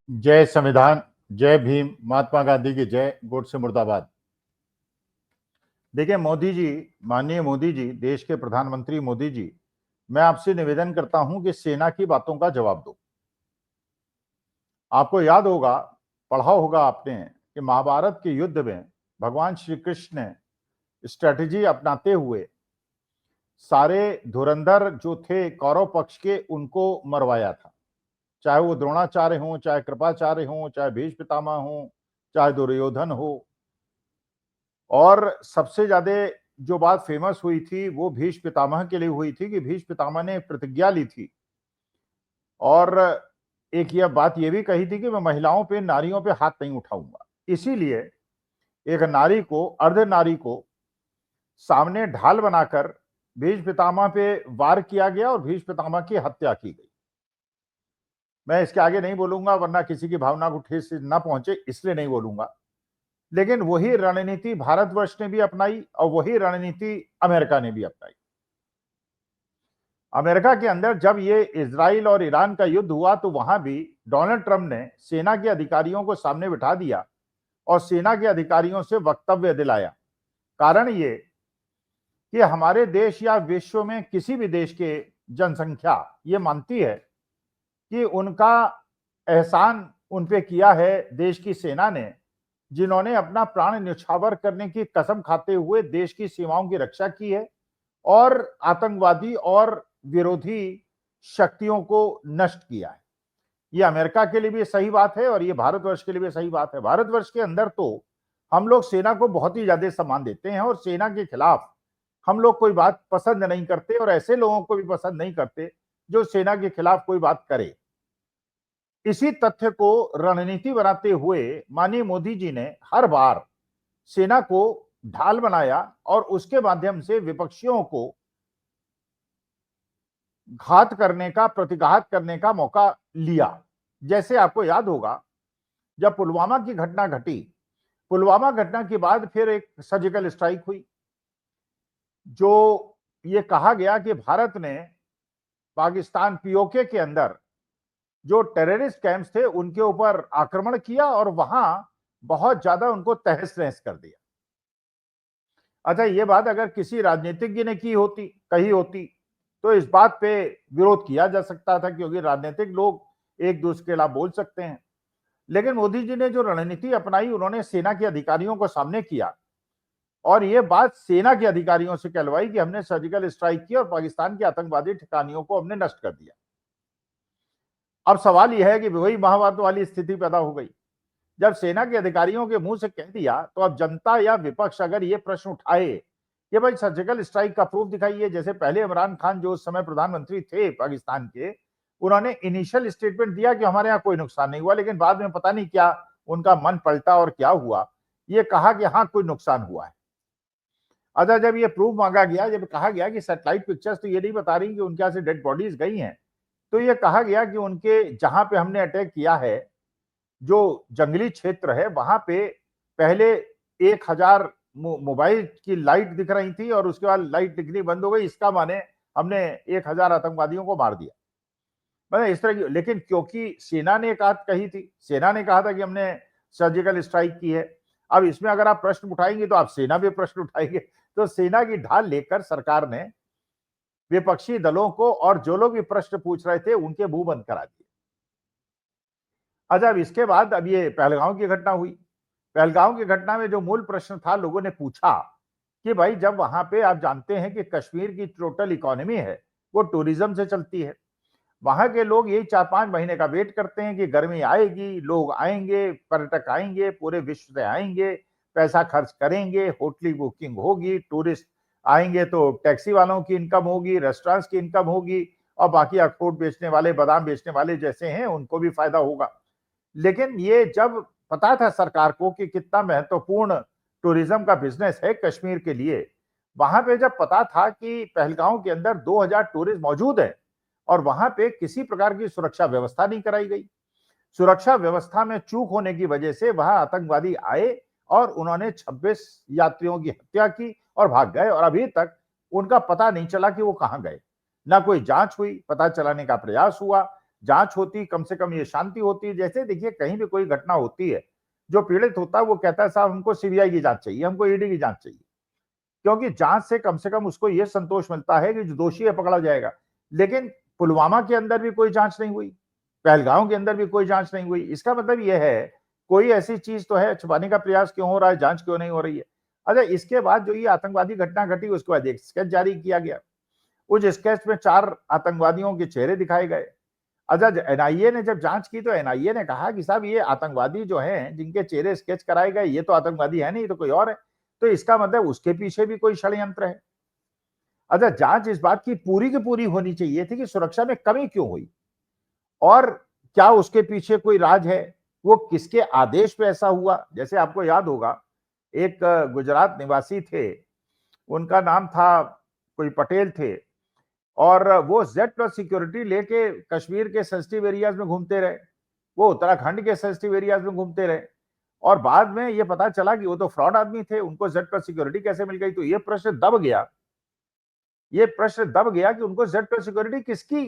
जय संविधान, जय भीम, महात्मा गांधी की जय, गोडसे मुर्दाबाद। देखिए मोदी जी, माननीय मोदी जी, देश के प्रधानमंत्री मोदी जी, मैं आपसे निवेदन करता हूं कि सेना की बातों का जवाब दो। आपको याद होगा, पढ़ा होगा आपने कि महाभारत के युद्ध में भगवान श्री कृष्ण ने स्ट्रेटेजी अपनाते हुए सारे धुरंधर जो थे कौरव पक्ष के, उनको मरवाया था। चाहे वो द्रोणाचार्य हों, चाहे कृपाचार्य हों, चाहे भीष्म पितामह हों, चाहे दुर्योधन हो। और सबसे ज्यादा जो बात फेमस हुई थी वो भीष्म पितामह के लिए हुई थी कि भीष्म पितामह ने प्रतिज्ञा ली थी और एक यह बात यह भी कही थी कि मैं महिलाओं पे, नारियों पे हाथ नहीं उठाऊंगा। इसीलिए एक नारी को, अर्ध नारी को सामने ढाल बनाकर भीष्म पितामह पे वार किया गया और भीष्म पितामह की हत्या की गई। मैं इसके आगे नहीं बोलूंगा वरना किसी की भावना को ठेस न पहुंचे, इसलिए नहीं बोलूंगा। लेकिन वही रणनीति भारतवर्ष ने भी अपनाई और वही रणनीति अमेरिका ने भी अपनाई। अमेरिका के अंदर जब ये इजराइल और ईरान का युद्ध हुआ तो वहां भी डोनाल्ड ट्रंप ने सेना के अधिकारियों को सामने बिठा दिया और सेना के अधिकारियों से वक्तव्य दिलाया। कारण ये कि हमारे देश या विश्व में किसी भी देश के जनसंख्या ये मानती है कि उनका एहसान उन पे किया है देश की सेना ने, जिन्होंने अपना प्राण न्यौछावर करने की कसम खाते हुए देश की सीमाओं की रक्षा की है और आतंकवादी और विरोधी शक्तियों को नष्ट किया है। ये अमेरिका के लिए भी सही बात है और ये भारतवर्ष के लिए भी सही बात है। भारतवर्ष के अंदर तो हम लोग सेना को बहुत ही ज्यादा सम्मान देते हैं और सेना के खिलाफ हम लोग कोई बात पसंद नहीं करते और ऐसे लोगों को भी पसंद नहीं करते जो सेना के खिलाफ कोई बात करे। इसी तथ्य को रणनीति बनाते हुए माननीय मोदी जी ने हर बार सेना को ढाल बनाया और उसके माध्यम से विपक्षियों को घात करने का, प्रतिघात करने का मौका लिया। जैसे आपको याद होगा, जब पुलवामा की घटना घटी, पुलवामा घटना के बाद फिर एक सर्जिकल स्ट्राइक हुई, जो ये कहा गया कि भारत ने पाकिस्तान पीओके के अंदर जो टेररिस्ट कैंप्स थे उनके ऊपर आक्रमण किया और वहां बहुत ज्यादा उनको तहस नहस कर दिया। अच्छा, ये बात अगर किसी राजनीतिज्ञ ने कही होती तो इस बात पे विरोध किया जा सकता था, क्योंकि राजनीतिक लोग एक दूसरे के खिलाफ बोल सकते हैं। लेकिन मोदी जी ने जो रणनीति अपनाई, उन्होंने सेना के अधिकारियों को सामने किया और ये बात सेना के अधिकारियों से कहलवाई कि हमने सर्जिकल स्ट्राइक किया और पाकिस्तान के आतंकवादी ठिकानों को हमने नष्ट कर दिया। अब सवाल यह है कि वही महाभारत वाली स्थिति पैदा हो गई। जब सेना के अधिकारियों के मुंह से कह दिया तो अब जनता या विपक्ष अगर ये प्रश्न उठाए कि भाई सर्जिकल स्ट्राइक का प्रूफ दिखाइए, जैसे पहले इमरान खान जो उस समय प्रधानमंत्री थे पाकिस्तान के, उन्होंने इनिशियल स्टेटमेंट दिया कि हमारे यहाँ कोई नुकसान नहीं हुआ, लेकिन बाद में पता नहीं क्या उनका मन पलटा और क्या हुआ, ये कहा कि हाँ कोई नुकसान हुआ है। अच्छा, जब ये प्रूफ मांगा गया, जब कहा गया कि सैटेलाइट पिक्चर्स तो ये नहीं बता रही कि उनके यहाँ से डेड बॉडीज गई हैं, तो ये कहा गया कि उनके जहां पे हमने अटैक किया है, जो जंगली क्षेत्र है, वहां पे पहले 1000 मोबाइल की लाइट दिख रही थी और उसके बाद लाइट दिखनी बंद हो गई, इसका माने हमने 1000 आतंकवादियों को मार दिया। मतलब इस तरह की, लेकिन क्योंकि सेना ने एक बात कही थी, सेना ने कहा था कि हमने सर्जिकल स्ट्राइक की है। अब इसमें अगर आप प्रश्न उठाएंगे तो आप सेना भी प्रश्न उठाएंगे, तो सेना की ढाल लेकर सरकार ने विपक्षी दलों को और जो लोग भी प्रश्न पूछ रहे थे उनके मुंह बंद करा दिए। अच्छा, अब इसके बाद अब ये पहलगांव की घटना हुई। पहलगांव की घटना में जो मूल प्रश्न था, लोगों ने पूछा कि भाई जब वहां पे आप जानते हैं कि कश्मीर की टोटल इकोनॉमी है वो टूरिज्म से चलती है, वहां के लोग यही 4-5 महीने का वेट करते हैं कि गर्मी आएगी, लोग आएंगे, पर्यटक आएंगे, पूरे विश्व से आएंगे, पैसा खर्च करेंगे, होटल बुकिंग होगी, टूरिस्ट आएंगे तो टैक्सी वालों की इनकम होगी, रेस्टोरेंट्स की इनकम होगी और बाकी अखरोट बेचने वाले, बादाम बेचने वाले जैसे हैं उनको भी फायदा होगा। लेकिन ये जब पता था सरकार को कि कितना महत्वपूर्ण टूरिज्म का बिजनेस है कश्मीर के लिए, वहां पे जब पता था कि पहलगांव के अंदर 2000 टूरिस्ट मौजूद है और वहां पे किसी प्रकार की सुरक्षा व्यवस्था नहीं कराई गई, सुरक्षा व्यवस्था में चूक होने की वजह से वहां आतंकवादी आए और उन्होंने 26 यात्रियों की हत्या की और भाग गए और अभी तक उनका पता नहीं चला कि वो कहां गए। ना कोई जांच हुई, पता चलाने का प्रयास हुआ। जांच होती, कम से कम ये शांति होती। जैसे देखिए कहीं भी कोई घटना होती है, जो पीड़ित होता है वो कहता है साहब हमको सीबीआई की जांच चाहिए, हमको ईडी की जांच चाहिए, क्योंकि जांच से कम उसको ये संतोष मिलता है कि जो दोषी है पकड़ा जाएगा। लेकिन पुलवामा के अंदर भी कोई जांच नहीं हुई, पहलगांव के अंदर भी कोई जांच नहीं हुई। इसका मतलब यह है कोई ऐसी चीज तो है, छुपाने का प्रयास क्यों हो रहा है, जांच क्यों नहीं हो रही है। अच्छा, इसके बाद जो ये आतंकवादी घटना घटी उसके बाद एक स्केच जारी किया गया। उस स्केच में 4 आतंकवादियों के चेहरे दिखाए गए। अच्छा, एनआईए ने जब जांच की तो एनआईए ने कहा कि साहब ये आतंकवादी जो हैं जिनके चेहरे स्केच कराए गए ये तो आतंकवादी है नहीं, तो कोई और है। तो इसका मतलब उसके पीछे भी कोई षड्यंत्र है। अच्छा, जांच इस बात की पूरी होनी चाहिए थी कि सुरक्षा में कमी क्यों हुई और क्या उसके पीछे कोई राज है, वो किसके आदेश पे ऐसा हुआ। जैसे आपको याद होगा एक गुजरात निवासी थे, उनका नाम था कोई पटेल थे, और वो Z+ सिक्योरिटी लेके कश्मीर के सेंसिटिव एरियाज में घूमते रहे, वो उत्तराखंड के सेंसिटिव एरियाज में घूमते रहे, और बाद में ये पता चला कि वो तो फ्रॉड आदमी थे, उनको Z+ सिक्योरिटी कैसे मिल गई। तो ये प्रश्न दब गया, ये प्रश्न दब गया कि उनको Z+ सिक्योरिटी किसकी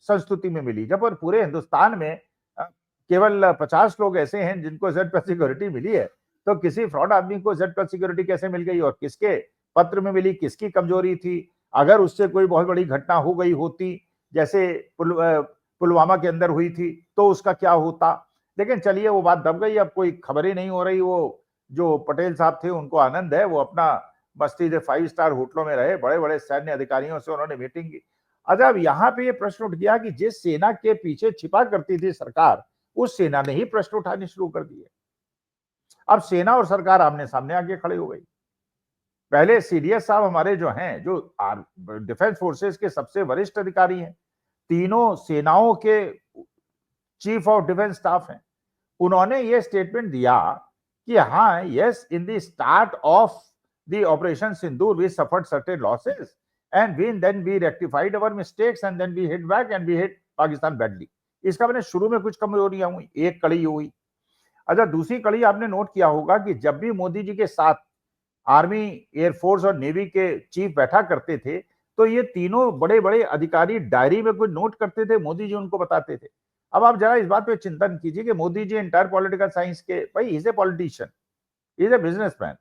संस्तुति में मिली, जब पूरे हिंदुस्तान में केवल 50 लोग ऐसे हैं जिनको Z+ सिक्योरिटी मिली है, तो किसी फ्रॉड आदमी को Z+ सिक्योरिटी कैसे मिल गई और किसके पत्र में मिली, किसकी कमजोरी थी। अगर उससे कोई बहुत बड़ी घटना हो गई होती, जैसे पुलवामा के अंदर हुई थी, तो उसका क्या होता। लेकिन चलिए वो बात दब गई, अब कोई खबर ही नहीं हो रही। वो जो पटेल साहब थे उनको आनंद है, वो अपना मस्ती से 5 स्टार होटलों में रहे, बड़े बड़े सैन्य अधिकारियों से उन्होंने मीटिंग की। अच्छा, अब यहाँ पे ये प्रश्न उठ गया कि जिस सेना के पीछे छिपा करती थी सरकार, उस सेना ने ही प्रश्न उठाने शुरू कर दिए। अब सेना और सरकार आमने सामने आके खड़े हो गई। पहले सीडीएस साहब हमारे जो हैं, जो डिफेंस फोर्सेस के सबसे वरिष्ठ अधिकारी हैं, तीनों सेनाओं के चीफ ऑफ डिफेंस स्टाफ हैं, उन्होंने ये स्टेटमेंट दिया कि हाँ, yes, in the start of the operation Sindoor we suffered certain losses and then we rectified our mistakes and then we hit back and we hit Pakistan badly। इसका मैंने शुरू में कुछ कमजोरियां हुई, एक कड़ी हुई। अच्छा, दूसरी कड़ी आपने नोट किया होगा कि जब भी मोदी जी के साथ आर्मी, एयरफोर्स और नेवी के चीफ बैठा करते थे, तो ये तीनों बड़े बड़े अधिकारी डायरी में कुछ नोट करते थे, मोदी जी उनको बताते थे। अब आप जरा इस बात पे चिंतन कीजिए कि Modi ji entire political science के, भाई is a politician, is a businessman,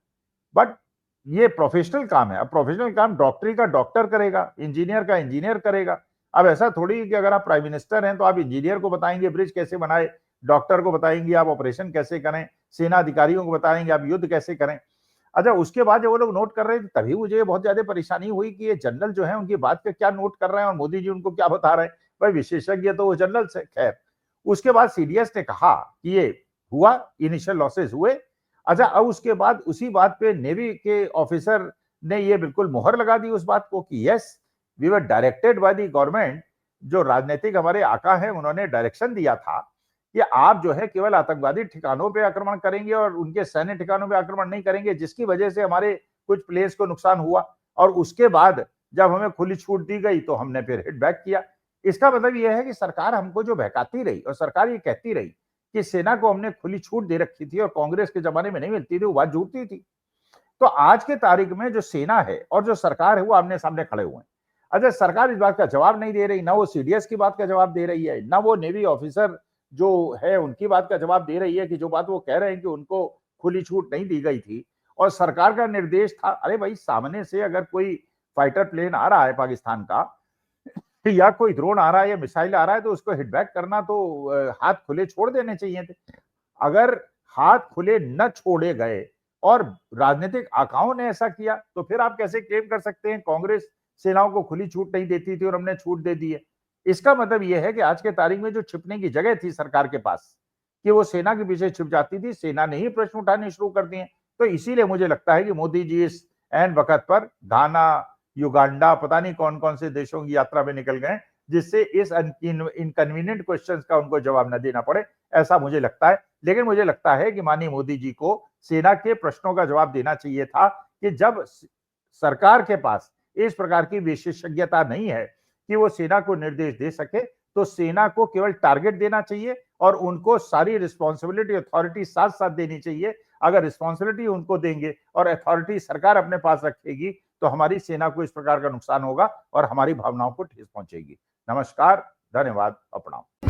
but ये प्रोफेशनल काम है। अब प्रोफेशनल काम डॉक्टरी का डॉक्टर करेगा, इंजीनियर का इंजीनियर करेगा। अब ऐसा थोड़ी कि अगर आप प्राइम मिनिस्टर हैं तो आप इंजीनियर को बताएंगे ब्रिज कैसे बनाए, डॉक्टर को बताएंगे आप ऑपरेशन कैसे करें, सेना अधिकारियों को बताएंगे आप युद्ध कैसे करें। अच्छा, उसके बाद जब वो लोग नोट कर रहे थे तभी मुझे बहुत ज्यादा परेशानी हुई कि ये जनरल जो है उनकी बात का क्या नोट कर रहे हैं और मोदी जी उनको क्या बता रहे हैं। भाई विशेषज्ञ तो वो जनरल से, खैर। उसके बाद सीडीएस ने कहा कि ये हुआ, इनिशियल लॉसेस हुए। अच्छा, अब उसके बाद उसी बात पे नेवी के ऑफिसर ने ये बिल्कुल मोहर लगा दी उस बात को कि yes, we were directed by the government. जो राजनीतिक हमारे आका है उन्होंने डायरेक्शन दिया था कि आप जो है केवल आतंकवादी ठिकानों पे आक्रमण करेंगे और उनके सैन्य ठिकानों पे आक्रमण नहीं करेंगे, जिसकी वजह से हमारे कुछ प्लेयर्स को नुकसान हुआ। और उसके बाद जब हमें खुली छूट दी गई तो हमने फिर हिट बैक किया। इसका मतलब यह है कि सरकार हमको जो बहकाती रही और सरकार ये कहती रही कि सेना को हमने खुली छूट दे रखी थी और कांग्रेस के जमाने में नहीं मिलती थी, वो बात झूठी थी। तो आज के तारीख में जो सेना है और जो सरकार है वो आमने सामने खड़े हुए हैं। अच्छा, सरकार इस बात का जवाब नहीं दे रही, ना वो सीडीएस की बात का जवाब दे रही है, ना वो नेवी ऑफिसर जो है उनकी बात का जवाब दे रही है कि जो बात वो कह रहे हैं कि उनको खुली छूट नहीं दी गई थी और सरकार का निर्देश था। अरे भाई, सामने से अगर कोई फाइटर प्लेन आ रहा है पाकिस्तान का या कोई ड्रोन आ रहा है या मिसाइल आ रहा है तो उसको हिट बैक करना तो हाथ खुले छोड़ देने चाहिए थे। अगर हाथ खुले न छोड़े गए और राजनीतिक आकाओं ने ऐसा किया तो फिर आप कैसे क्लेम कर सकते हैं कांग्रेस सेनाओं को खुली छूट नहीं देती थी और हमने छूट दे दी है। इसका मतलब यह है कि आज के तारीख में जो छिपने की जगह थी सरकार के पास कि वो सेना के पीछे छिप जाती थी, सेना ने ही प्रश्न उठाने शुरू कर दिए। तो इसीलिए मुझे लगता है कि मोदी जी इस एन वक्त पर घाना, युगांडा, पता नहीं कौन कौन से देशों की यात्रा में निकल गए जिससे इस इनकन्वीनियंट क्वेश्चंस का उनको जवाब न देना पड़े, ऐसा मुझे लगता है। लेकिन मुझे लगता है कि माननीय मोदी जी को सेना के प्रश्नों का जवाब देना चाहिए था कि जब सरकार के पास इस प्रकार की विशेषज्ञता नहीं है कि वो सेना को निर्देश दे सके, तो सेना को केवल टारगेट देना चाहिए और उनको सारी रिस्पॉन्सिबिलिटी, अथॉरिटी साथ साथ देनी चाहिए। अगर रिस्पॉन्सिबिलिटी उनको देंगे और अथॉरिटी सरकार अपने पास रखेगी तो हमारी सेना को इस प्रकार का नुकसान होगा और हमारी भावनाओं को ठेस पहुंचेगी। नमस्कार, धन्यवाद और प्रणाम।